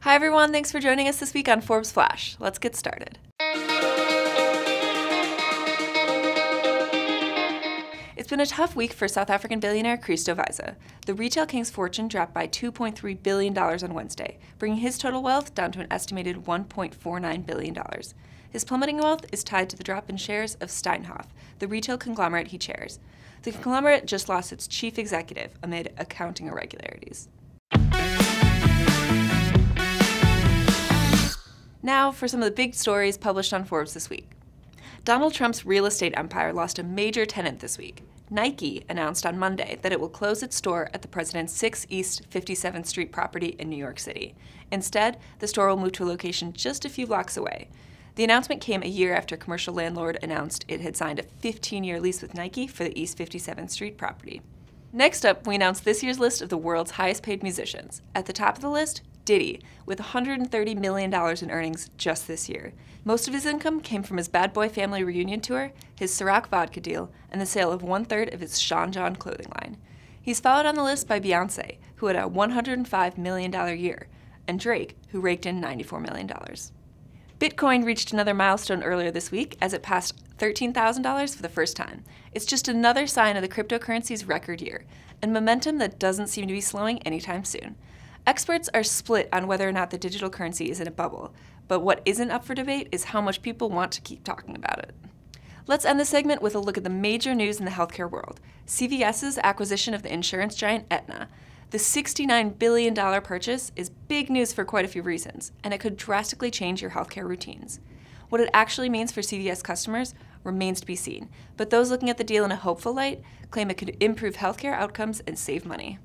Hi everyone, thanks for joining us this week on Forbes Flash. Let's get started. It's been a tough week for South African billionaire Christo Wiese. The retail king's fortune dropped by $2.3 billion on Wednesday, bringing his total wealth down to an estimated $1.49 billion. His plummeting wealth is tied to the drop in shares of Steinhoff, the retail conglomerate he chairs. The conglomerate just lost its chief executive amid accounting irregularities. Now for some of the big stories published on Forbes this week. Donald Trump's real estate empire lost a major tenant this week. Nike announced on Monday that it will close its store at the president's 6 East 57th Street property in New York City. Instead, the store will move to a location just a few blocks away. The announcement came a year after commercial landlord announced it had signed a 15-year lease with Nike for the East 57th Street property. Next up, we announced this year's list of the world's highest-paid musicians. At the top of the list, Diddy, with $130 million in earnings just this year. Most of his income came from his Bad Boy Family reunion tour, his Ciroc vodka deal, and the sale of 1/3 of his Sean John clothing line. He's followed on the list by Beyoncé, who had a $105 million year, and Drake, who raked in $94 million. Bitcoin reached another milestone earlier this week as it passed $13,000 for the first time. It's just another sign of the cryptocurrency's record year, and momentum that doesn't seem to be slowing anytime soon. Experts are split on whether or not the digital currency is in a bubble, but what isn't up for debate is how much people want to keep talking about it. Let's end the segment with a look at the major news in the healthcare world. CVS's acquisition of the insurance giant Aetna. The $69 billion purchase is big news for quite a few reasons, and it could drastically change your healthcare routines. What it actually means for CVS customers remains to be seen, but those looking at the deal in a hopeful light claim it could improve healthcare outcomes and save money.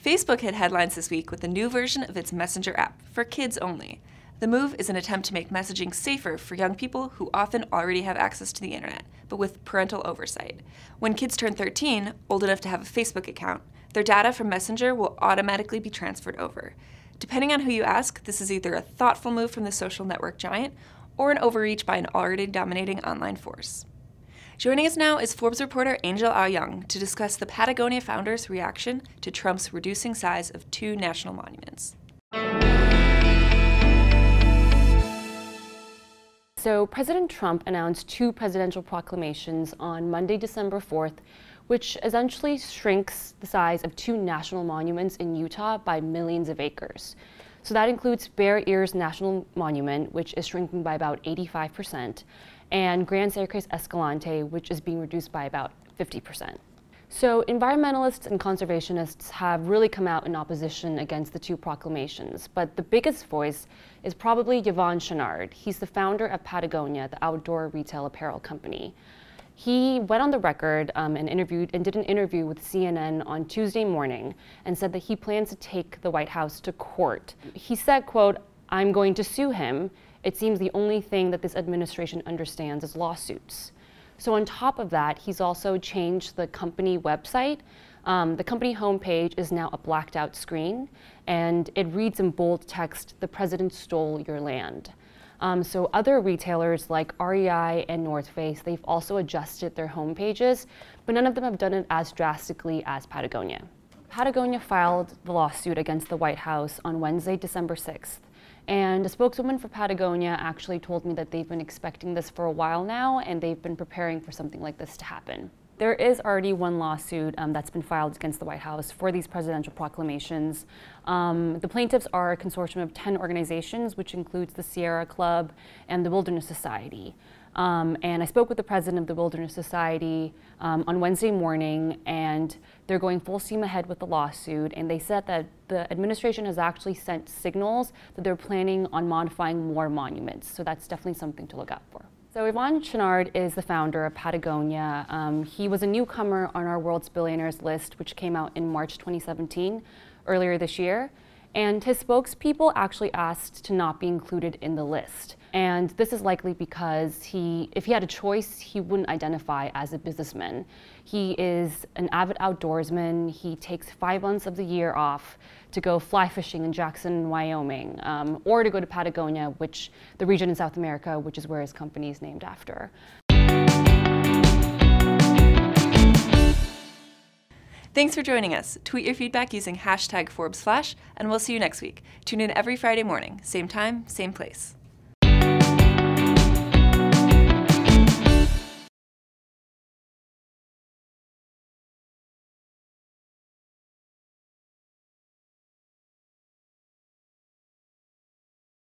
Facebook hit headlines this week with a new version of its Messenger app, for kids only. The move is an attempt to make messaging safer for young people who often already have access to the internet, but with parental oversight. When kids turn 13, old enough to have a Facebook account, their data from Messenger will automatically be transferred over. Depending on who you ask, this is either a thoughtful move from the social network giant or an overreach by an already dominating online force. Joining us now is Forbes reporter Angel Ao-Young to discuss the Patagonia founder's reaction to Trump's reducing size of 2 national monuments. So President Trump announced 2 presidential proclamations on Monday, December 4th, which essentially shrinks the size of 2 national monuments in Utah by millions of acres. So that includes Bear Ears National Monument, which is shrinking by about 85%, and Gran Circus Escalante, which is being reduced by about 50%. So environmentalists and conservationists have really come out in opposition against the 2 proclamations, but the biggest voice is probably Yvon Chouinard. He's the founder of Patagonia, the outdoor retail apparel company. He went on the record and did an interview with CNN on Tuesday morning and said that he plans to take the White House to court. He said, quote, "I'm going to sue him. It seems the only thing that this administration understands is lawsuits." So on top of that, he's also changed the company website. The company homepage is now a blacked out screen, and it reads in bold text, "The president stole your land." So other retailers like REI and North Face, they've also adjusted their homepages, but none of them have done it as drastically as Patagonia. Patagonia filed the lawsuit against the White House on Wednesday, December 6th. And a spokeswoman for Patagonia actually told me that they've been expecting this for a while now, and they've been preparing for something like this to happen. There is already one lawsuit that's been filed against the White House for these presidential proclamations. The plaintiffs are a consortium of 10 organizations, which includes the Sierra Club and the Wilderness Society. And I spoke with the president of the Wilderness Society on Wednesday morning, and they're going full steam ahead with the lawsuit. And they said that the administration has actually sent signals that they're planning on modifying more monuments. So that's definitely something to look out for. So Yvon Chouinard is the founder of Patagonia. He was a newcomer on our World's Billionaires list, which came out in March 2017, earlier this year. And his spokespeople actually asked to not be included in the list. And this is likely because if he had a choice, he wouldn't identify as a businessman. He is an avid outdoorsman. He takes 5 months of the year off to go fly fishing in Jackson, Wyoming, or to go to Patagonia, which the region in South America, which is where his company is named after. Thanks for joining us. Tweet your feedback using #ForbesFlash, and we'll see you next week. Tune in every Friday morning, same time, same place.